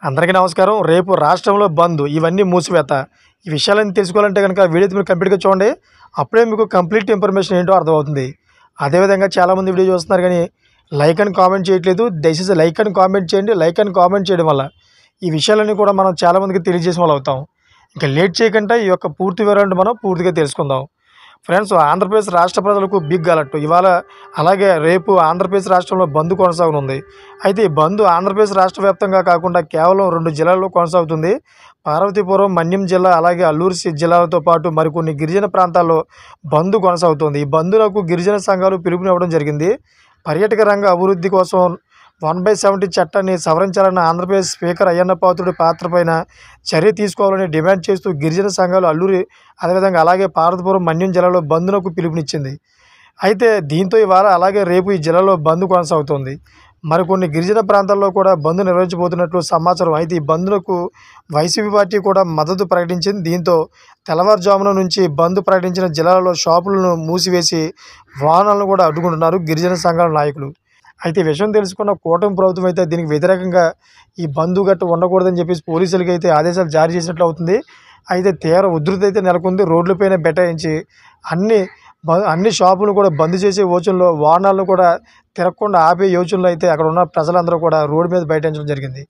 అందరికీ నమస్కారం. రేపు రాష్ట్రంలో బంద్, ఇవన్నీ మూసివేత. ఈ విషయాలన్నీ తెలుసుకోవాలంటే గనక వీడియో మీరు కంప్లీట్‌గా చూడండి. అప్పుడే మీకు కంప్లీట్ ఇన్ఫర్మేషన్ ఏంటో అర్థమవుతుంది. అదేవిధంగా చాలామంది వీడియో చూస్తున్నారు గానీ, లైక్ అని కామెంట్ చేయట్లేదు. దయచేసి లైక్ అని కామెంట్ చేయండి. లైక్ అని కామెంట్ చేయడం వల్ల ఈ విషయాలన్నీ కూడా మనం చాలామందికి తెలియజేసిన వాళ్ళవుతాం. ఇంకా లేట్ చేయకుండా ఈ యొక్క పూర్తి వివరాలను మనం పూర్తిగా తెలుసుకుందాం. ఫ్రెండ్స్, ఆంధ్రప్రదేశ్ రాష్ట్ర ప్రజలకు బిగ్ అలర్ట్. ఇవాళ అలాగే రేపు ఆంధ్రప్రదేశ్ రాష్ట్రంలో బంద్ కొనసాగనుంది. అయితే ఈ బంద్ ఆంధ్రప్రదేశ్ రాష్ట్ర వ్యాప్తంగా కాకుండా కేవలం 2 జిల్లాల్లో కొనసాగుతుంది. పార్వతీపురం, మన్యం జిల్లా అలాగే అల్లూరు జిల్లాలతో పాటు మరికొన్ని గిరిజన ప్రాంతాల్లో బంద్ కొనసాగుతుంది. ఈ బంద్‌లకు గిరిజన సంఘాలు పిలుపునివ్వడం జరిగింది. పర్యాటక రంగ అభివృద్ధి కోసం 1/70 చట్టాన్ని సవరించాలన్న ఆంధ్రప్రదేశ్ స్పీకర్ అయ్యన్న పాత్రుడి పాత్రపైన చర్య తీసుకోవాలని డిమాండ్ చేస్తూ గిరిజన సంఘాలు అల్లూరి అదేవిధంగా అలాగే పార్వతీపురం, మన్యం జిల్లాలో బంద్‌కు పిలుపునిచ్చింది. అయితే దీంతో ఇవాళ అలాగే రేపు ఈ జిల్లాలో బంద్ కొనసాగుతోంది. మరికొన్ని గిరిజన ప్రాంతాల్లో కూడా బంద్ నిర్వహించబోతున్నట్లు సమాచారం. అయితే ఈ బంద్‌కు వైసీపీ పార్టీ కూడా మద్దతు ప్రకటించింది. దీంతో తెల్లవారుజామున నుంచి బంద్ ప్రకటించిన జిల్లాలలో షాపులను మూసివేసి వాహనాలను కూడా అడ్డుకుంటున్నారు గిరిజన సంఘాల నాయకులు. అయితే ఈ విషయం తెలుసుకున్న కూటమి ప్రభుత్వం అయితే దీనికి వ్యతిరేకంగా ఈ బంద్ గట్టు ఉండకూడదని చెప్పేసి పోలీసులకి అయితే ఆదేశాలు జారీ చేసినట్లు అవుతుంది. అయితే తీవ్ర ఉధృతి అయితే నెలకొంది. రోడ్లపైన బైఠాయించి అన్ని షాపులను కూడా బంద్ చేసే యోచనలో, వాహనాలను కూడా తిరగకుండా ఆపే యోచనలో అయితే అక్కడ ఉన్న ప్రజలందరూ కూడా రోడ్డు మీద బైఠాయించడం జరిగింది.